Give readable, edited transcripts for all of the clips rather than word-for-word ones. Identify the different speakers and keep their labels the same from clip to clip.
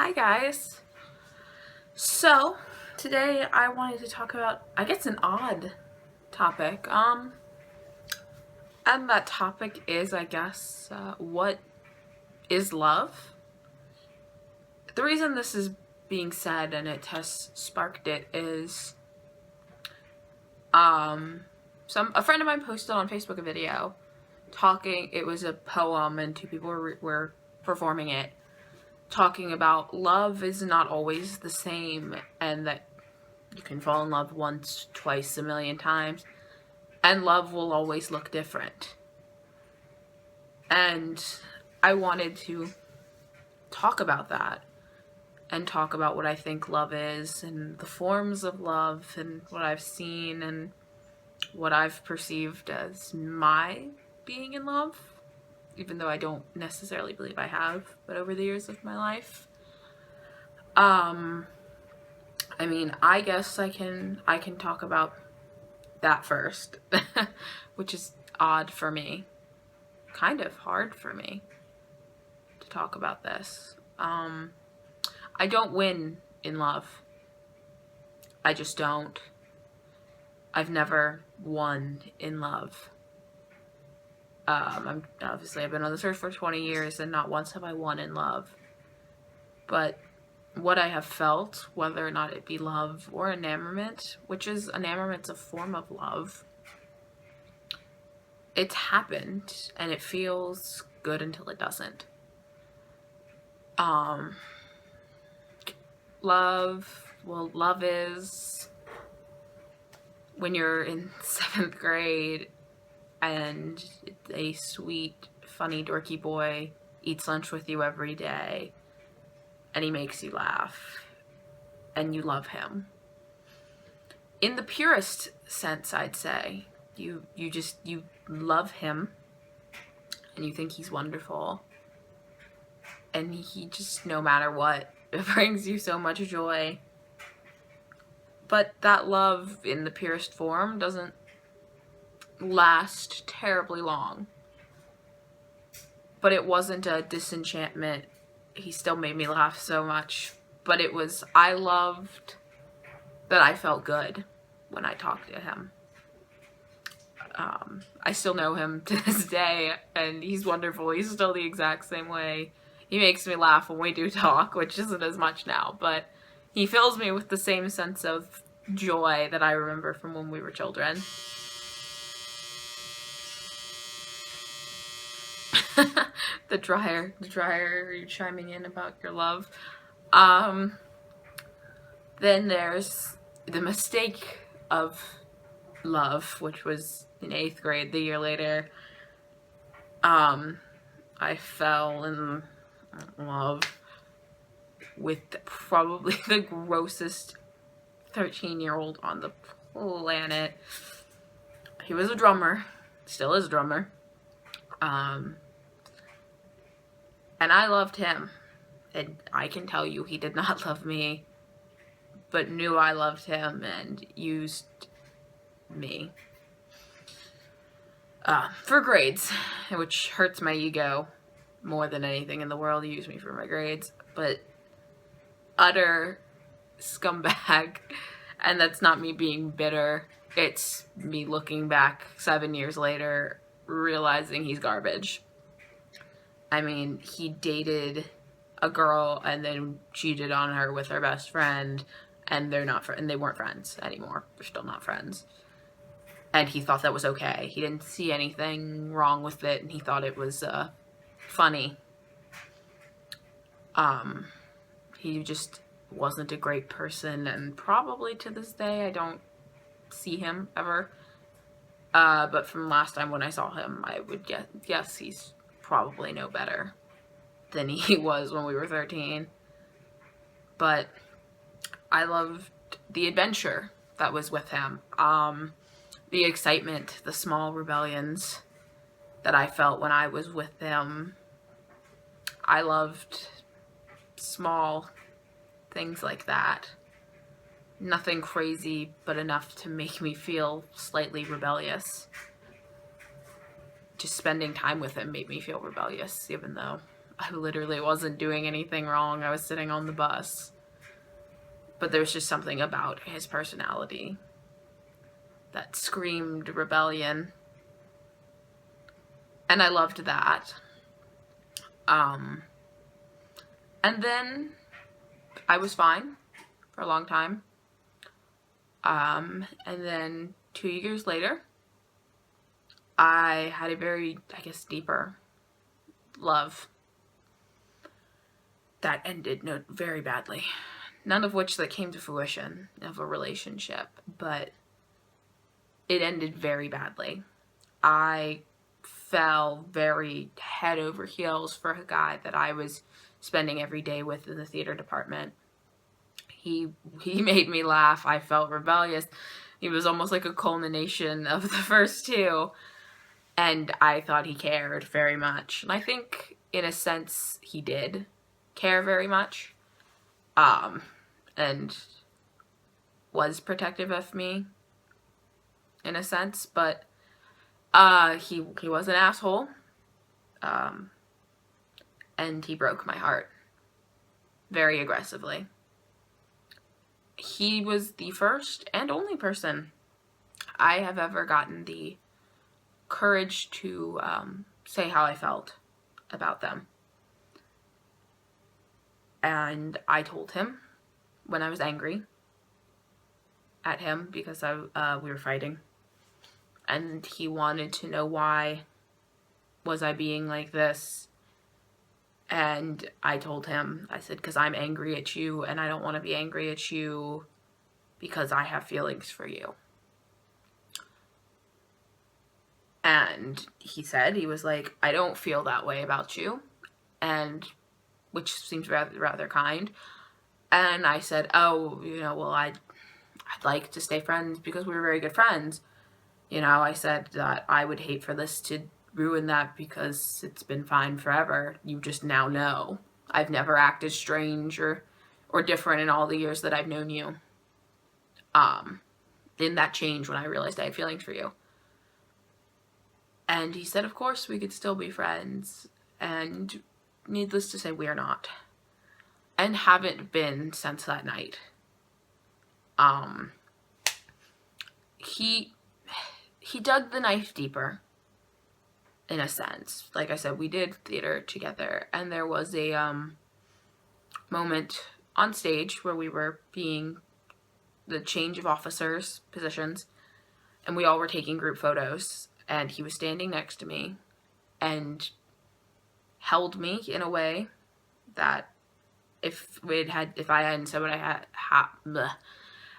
Speaker 1: Hi guys. So today I wanted to talk about, I guess, an odd topic. And that topic is, I guess, what is love? The reason this is being said and it has sparked it is, a friend of mine posted on Facebook a video talking. It was a poem and two people were performing it, talking about love is not always the same, and that you can fall in love once, twice, a million times, and love will always look different. And I wanted to talk about that and talk about what I think love is and the forms of love and what I've seen and what I've perceived as my being in love, even though I don't necessarily believe I have, but over the years of my life. I mean, I guess I can talk about that first, which is odd for me, kind of hard for me to talk about this. I don't win in love. I just don't. I've never won in love. I've been on the search for 20 years and not once have I won in love. But what I have felt, whether or not it be love or enamorment, which is enamourment's a form of love, it's happened and it feels good until it doesn't. Love is when you're in 7th grade and a sweet, funny, dorky boy eats lunch with you every day and he makes you laugh and you love him. In the purest sense, I'd say, you love him and you think he's wonderful, and he just, no matter what, it brings you so much joy. But that love in the purest form doesn't last terribly long. But it wasn't a disenchantment. He still made me laugh so much. But it was, I loved that I felt good when I talked to him. I still know him to this day, and he's wonderful. He's still the exact same way. He makes me laugh when we do talk, which isn't as much now, but he fills me with the same sense of joy that I remember from when we were children. The dryer, are you chiming in about your love? Then there's the mistake of love, which was in 8th grade, the year later. I fell in love with probably the grossest 13-year-old on the planet. He was a drummer, still is a drummer. And I loved him. And I can tell you he did not love me, but knew I loved him and used me for grades, which hurts my ego more than anything in the world. He used me for my grades, but utter scumbag. And that's not me being bitter. It's me looking back 7 years later, realizing he's garbage. I mean, he dated a girl and then cheated on her with her best friend, and they weren't friends anymore. They're still not friends. And he thought that was okay. He didn't see anything wrong with it, and he thought it was funny. He just wasn't a great person, and probably to this day I don't see him ever. But from last time when I saw him, I would guess he's probably no better than he was when we were 13. But I loved the adventure that was with him. The excitement, the small rebellions that I felt when I was with him. I loved small things like that. Nothing crazy, but enough to make me feel slightly rebellious. Just spending time with him made me feel rebellious, even though I literally wasn't doing anything wrong. I was sitting on the bus. But there was just something about his personality that screamed rebellion. And I loved that. And then I was fine for a long time. And then 2 years later, I had a very, I guess, deeper love that ended very badly. None of which that came to fruition of a relationship, but it ended very badly. I fell very head over heels for a guy that I was spending every day with in the theater department. He made me laugh. I felt rebellious. He was almost like a culmination of the first two. And I thought he cared very much. And I think, in a sense, he did care very much. And was protective of me, in a sense. But he was an asshole. And he broke my heart very aggressively. He was the first and only person I have ever gotten the courage to say how I felt about them. And I told him when I was angry at him because we were fighting. And he wanted to know why was I being like this. And I told him, I said, because I'm angry at you and I don't want to be angry at you because I have feelings for you. And he said, he was like, I don't feel that way about you. And which seems rather kind. And I said, oh, well, I'd like to stay friends because we were very good friends. I said that I would hate for this to ruin that because it's been fine forever. You just now know. I've never acted strange or different in all the years that I've known you. In that change when I realized I had feelings for you. And he said, of course, we could still be friends. And needless to say, we are not. And haven't been since that night. He dug the knife deeper, in a sense. Like I said, we did theater together. And there was a moment on stage where we were being the change of officers' positions. And we all were taking group photos. And he was standing next to me and held me in a way that if I hadn't said what I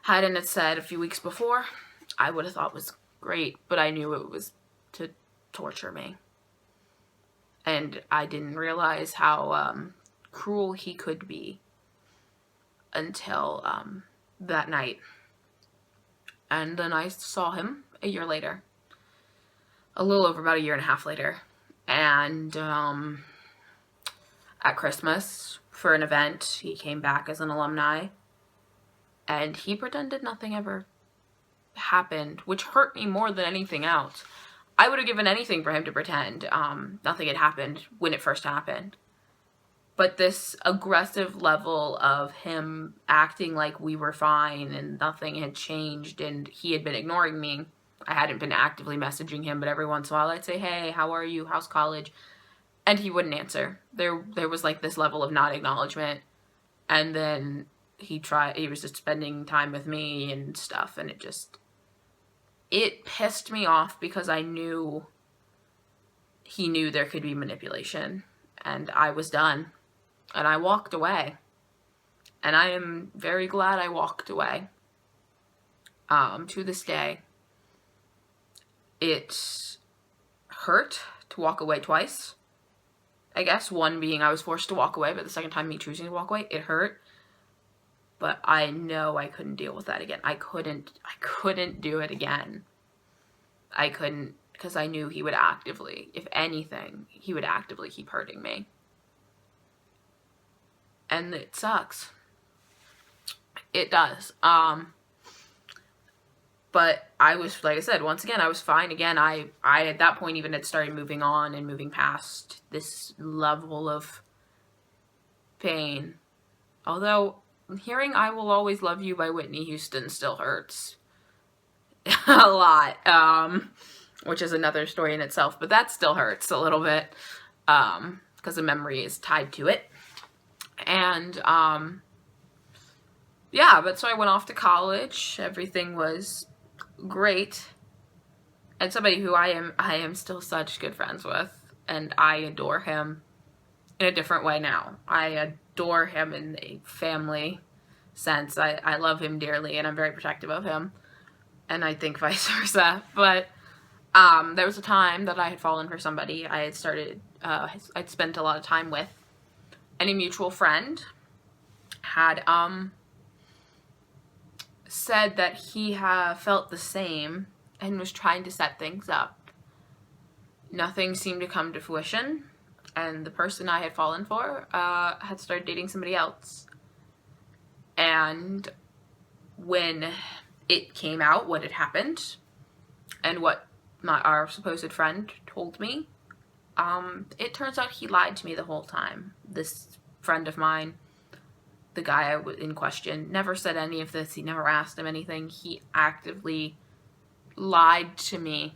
Speaker 1: hadn't said a few weeks before, I would have thought was great. But I knew it was to torture me. And I didn't realize how cruel he could be until that night. And then I saw him a year later. A little over about a year and a half later. And at Christmas, for an event, he came back as an alumni. And he pretended nothing ever happened, which hurt me more than anything else. I would have given anything for him to pretend nothing had happened when it first happened. But this aggressive level of him acting like we were fine and nothing had changed and he had been ignoring me. I hadn't been actively messaging him, but every once in a while I'd say, hey, how are you? How's college? And he wouldn't answer. There was like this level of not acknowledgement. And then he was just spending time with me and stuff. And it pissed me off because I knew he knew there could be manipulation. And I was done. And I walked away. And I am very glad I walked away. To this day. It hurt to walk away twice. I guess one being I was forced to walk away, but the second time me choosing to walk away, it hurt. But I know I couldn't deal with that again. I couldn't do it again. I couldn't, because I knew he would actively, if anything, he would actively keep hurting me. And it sucks. It does. But I was, like I said, once again, I was fine again. I at that point even had started moving on and moving past this level of pain. Although, hearing I Will Always Love You by Whitney Houston still hurts. A lot. Which is another story in itself, but that still hurts a little bit. Because the memory is tied to it. And, yeah, but so I went off to college. Everything was great. And somebody who I am still such good friends with. And I adore him in a different way now. I adore him in a family sense. I love him dearly, and I'm very protective of him. And I think vice versa. But there was a time that I had fallen for somebody I had started, I'd spent a lot of time with. And a mutual friend had said that he felt the same and was trying to set things up. Nothing seemed to come to fruition, and the person I had fallen for had started dating somebody else. And when it came out what had happened and what our supposed friend told me, it turns out he lied to me the whole time. This friend of mine, the guy in question, never said any of this. He never asked him anything. He actively lied to me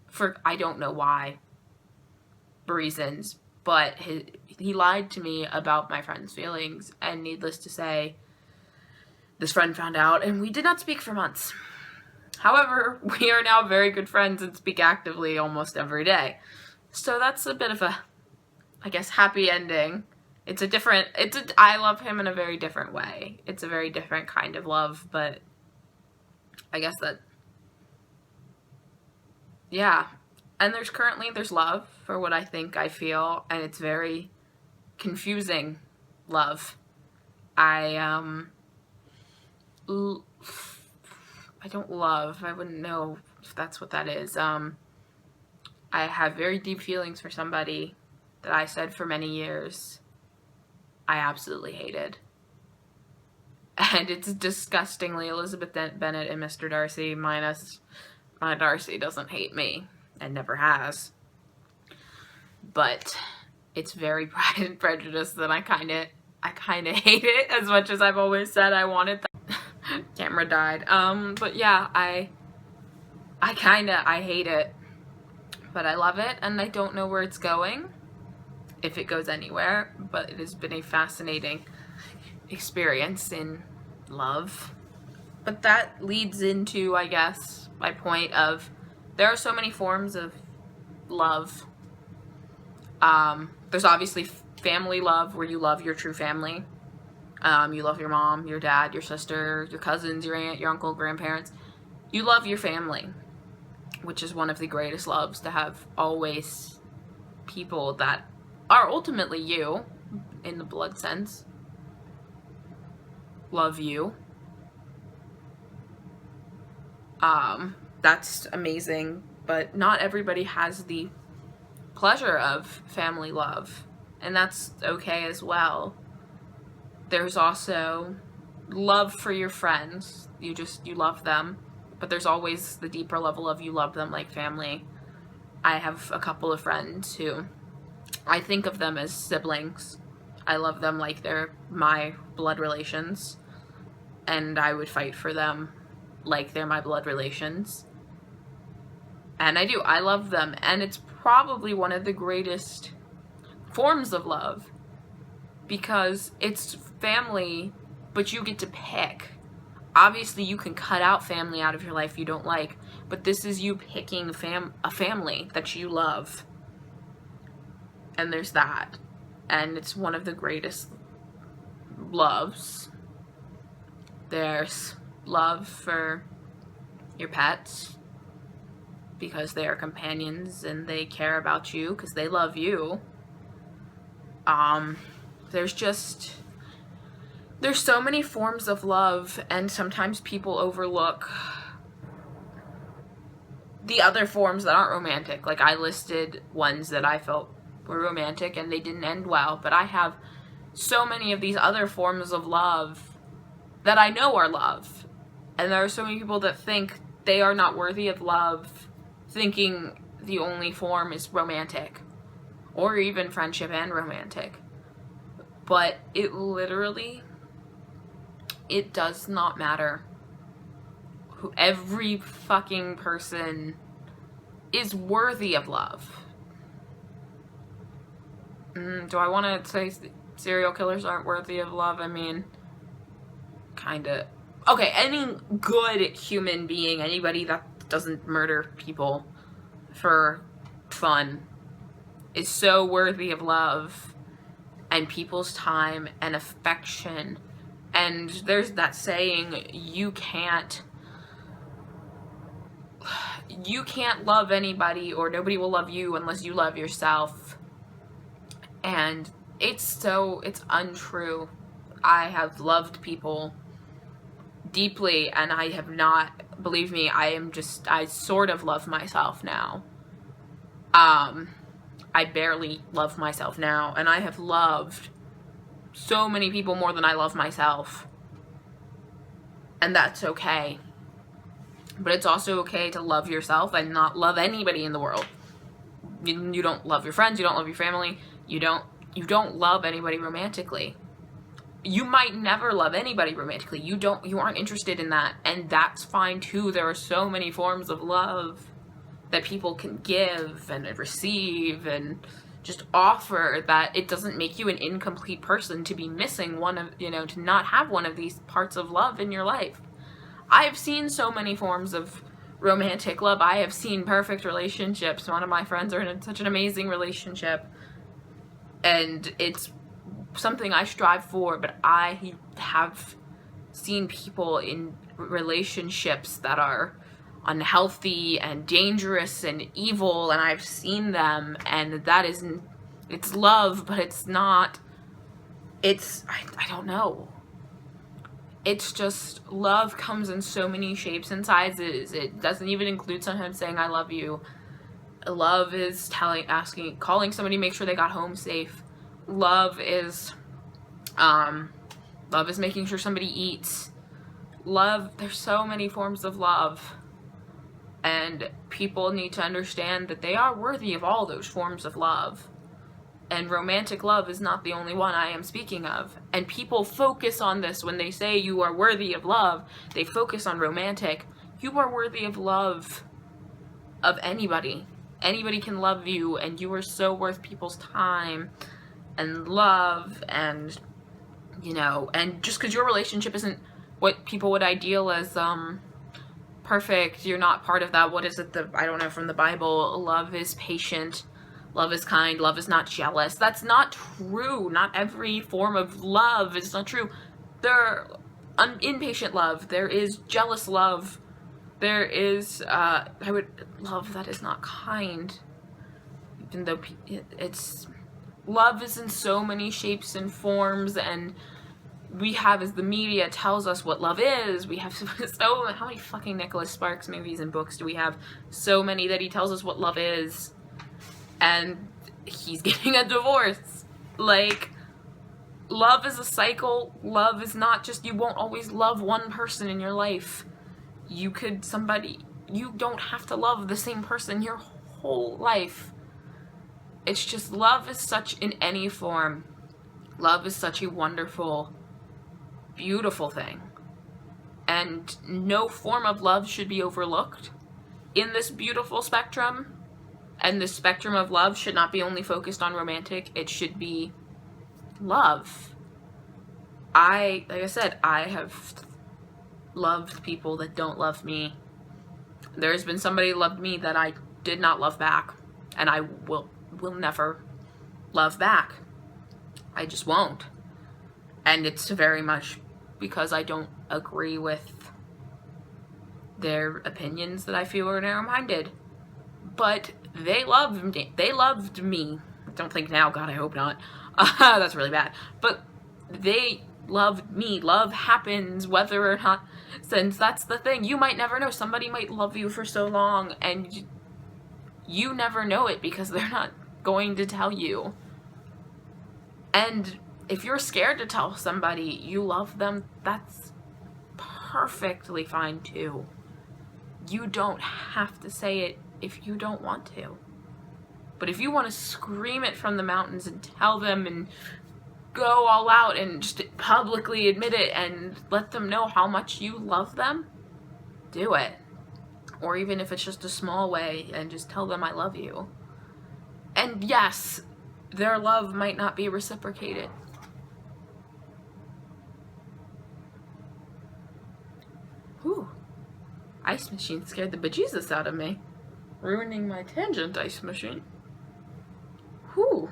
Speaker 1: for I don't know why reasons, but he lied to me about my friend's feelings, and needless to say, this friend found out, and we did not speak for months. However, we are now very good friends and speak actively almost every day. So that's a bit of a, I guess, happy ending. I love him in a very different way. It's a very different kind of love, but I guess that, yeah. And there's love for what I think I feel, and it's very confusing love. I wouldn't know if that's what that is. I have very deep feelings for somebody that I said for many years I absolutely hated. And it's disgustingly Elizabeth Bennet and Mr. Darcy, minus my Darcy doesn't hate me, and never has. But it's very Pride and Prejudice that I kind of hate it, as much as I've always said I wanted that. Camera died. But yeah, I hate it. But I love it, and I don't know where it's going, if it goes anywhere, but it has been a fascinating experience in love. But that leads into, I guess, my point of, there are so many forms of love. There's obviously family love, where you love your true family. You love your mom, your dad, your sister, your cousins, your aunt, your uncle, grandparents. You love your family, which is one of the greatest loves, to have always people that are ultimately you, in the blood sense, love you. That's amazing, but not everybody has the pleasure of family love, and that's okay as well. There's also love for your friends. You love them, but there's always the deeper level of you love them like family. I have a couple of friends who I think of them as siblings. I love them like they're my blood relations, and I would fight for them like they're my blood relations. And I do. I love them, and it's probably one of the greatest forms of love, because it's family, but you get to pick. Obviously, you can cut out family out of your life you don't like, but this is you picking a family that you love. And there's that. And it's one of the greatest loves. There's love for your pets, because they are companions and they care about you because they love you. There's so many forms of love, and sometimes people overlook the other forms that aren't romantic. Like, I listed ones that I felt were romantic and they didn't end well, but I have so many of these other forms of love that I know are love. And there are so many people that think they are not worthy of love, thinking the only form is romantic, or even friendship and romantic. But it literally, it does not matter. Every fucking person is worthy of love. Do I want to say serial killers aren't worthy of love? I mean, kinda. Okay, any good human being, anybody that doesn't murder people for fun, is so worthy of love and people's time and affection. And there's that saying, you can't love anybody, or nobody will love you unless you love yourself. And it's untrue. I have loved people deeply, and I have not, believe me, I sort of love myself now. I barely love myself now, and I have loved so many people more than I love myself. And that's okay. But it's also okay to love yourself and not love anybody in the world. You don't love your friends, you don't love your family, you don't love anybody romantically. You might never love anybody romantically. You aren't interested in that, and that's fine too. There are so many forms of love that people can give and receive and just offer, that it doesn't make you an incomplete person to be missing one of, to not have one of these parts of love in your life. I've seen so many forms of romantic love. I have seen perfect relationships. One of my friends are in such an amazing relationship, and it's something I strive for, but I have seen people in relationships that are unhealthy and dangerous and evil, and I've seen them, and that isn't, it's love, but it's not, I don't know. It's just, love comes in so many shapes and sizes. It doesn't even include sometimes saying I love you. Love is calling somebody, make sure they got home safe. Love is making sure somebody eats. Love, there's so many forms of love. And people need to understand that they are worthy of all those forms of love. And romantic love is not the only one I am speaking of. And people focus on this when they say you are worthy of love. They focus on romantic. You are worthy of love of anybody. Anybody can love you, and you are so worth people's time and love, and and just because your relationship isn't what people would ideal as perfect, you're not part of that. What is it, I don't know, from the Bible? Love is patient, love is kind, love is not jealous. That's not true. Not every form of love is not true. There impatient love, there is jealous love, there is love that is not kind, even though it's love is in so many shapes and forms, and we have, as the media tells us what love is, we have so how many fucking Nicholas Sparks movies and books do we have? So many that he tells us what love is, and he's getting a divorce. Like, love is a cycle. Love is not just, you won't always love one person in your life. You don't have to love the same person your whole life. It's just, love is such, in any form, love is such a wonderful, beautiful thing. And no form of love should be overlooked in this beautiful spectrum. And the spectrum of love should not be only focused on romantic. It should be love. Like I said, I have loved people that don't love me. There's been somebody who loved me that I did not love back. And I will never love back. I just won't. And it's very much because I don't agree with their opinions that I feel are narrow-minded. But they loved me. I don't think now, God, I hope not. That's really bad. But they loved me. Love happens whether or not, since that's the thing. You might never know. Somebody might love you for so long, and you never know it because they're not going to tell you. And if you're scared to tell somebody you love them, that's perfectly fine too. You don't have to say it if you don't want to. But if you want to scream it from the mountains and tell them and go all out and just publicly admit it and let them know how much you love them, do it. Or even if it's just a small way, and just tell them I love you. And yes, their love might not be reciprocated. Whew. Ice machine scared the bejesus out of me. Ruining my tangent, ice machine. Whew.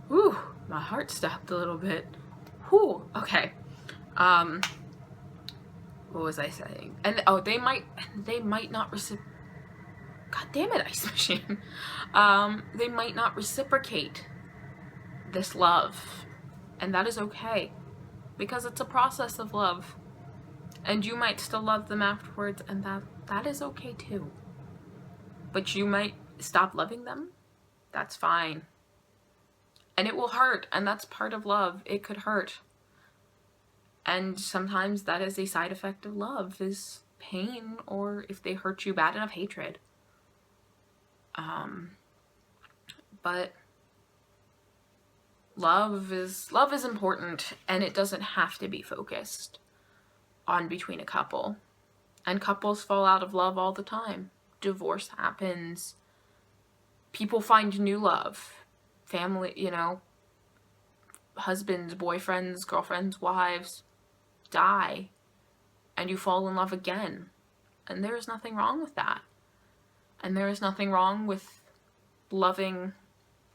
Speaker 1: Whew. My heart stopped a little bit. Whew. Okay. What was I saying? And oh, they might not reciprocate. God damn it, ice machine. They might not reciprocate this love, and that is okay, because it's a process of love, and you might still love them afterwards, and that is okay too. But you might stop loving them. That's fine, and it will hurt, and that's part of love. It could hurt. And sometimes that is a side effect of love, is pain, or if they hurt you bad enough, hatred. But love is important, and it doesn't have to be focused on between a couple. And couples fall out of love all the time. Divorce happens. People find new love. Family, you know, husbands, boyfriends, girlfriends, wives die, and you fall in love again. And there is nothing wrong with that. And there is nothing wrong with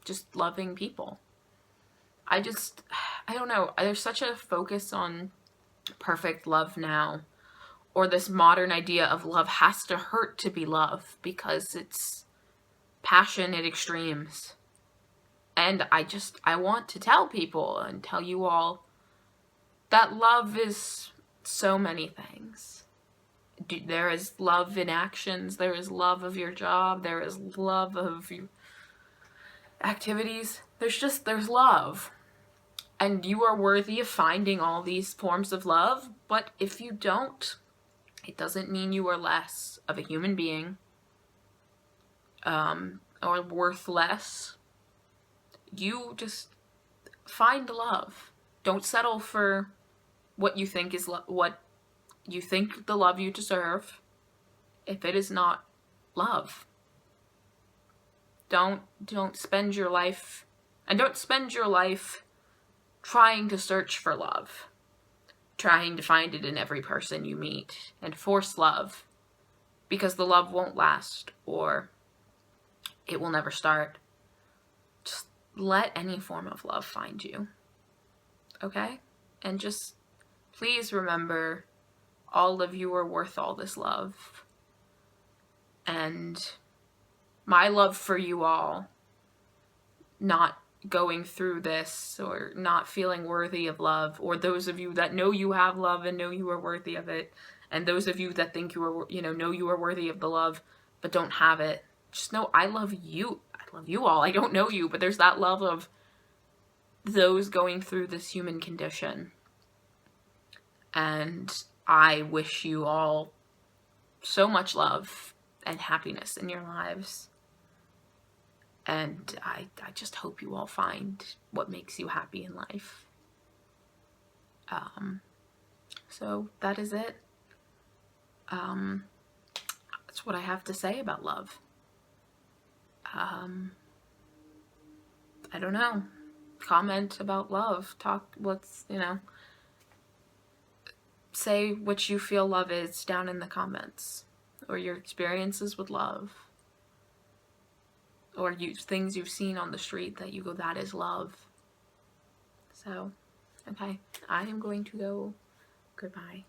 Speaker 1: just loving people. I don't know. There's such a focus on perfect love now, or this modern idea of love has to hurt to be love, because it's passion at extremes. And I want to tell people and tell you all that love is so many things. There is love in actions. There is love of your job. There is love of your activities. There's love. And you are worthy of finding all these forms of love. But if you don't, it doesn't mean you are less of a human being, or worth less. You just find love. Don't settle for what you think is what you think the love you deserve, if it is not love. Don't spend your life, and don't spend your life trying to search for love, trying to find it in every person you meet, and force love, because the love won't last, or it will never start. Just let any form of love find you, okay? And just please remember, all of you are worth all this love. And my love for you all, not going through this or not feeling worthy of love, or those of you that know you have love and know you are worthy of it, and those of you that think you are, know you are worthy of the love but don't have it, just know I love you. I love you all. I don't know you, but there's that love of those going through this human condition. And I wish you all so much love and happiness in your lives. And I just hope you all find what makes you happy in life. So that is it. That's what I have to say about love. I don't know. Comment about love. Talk, say what you feel love is down in the comments, or your experiences with love, or things you've seen on the street that you go, that is love. So, okay, I am going to go. Goodbye.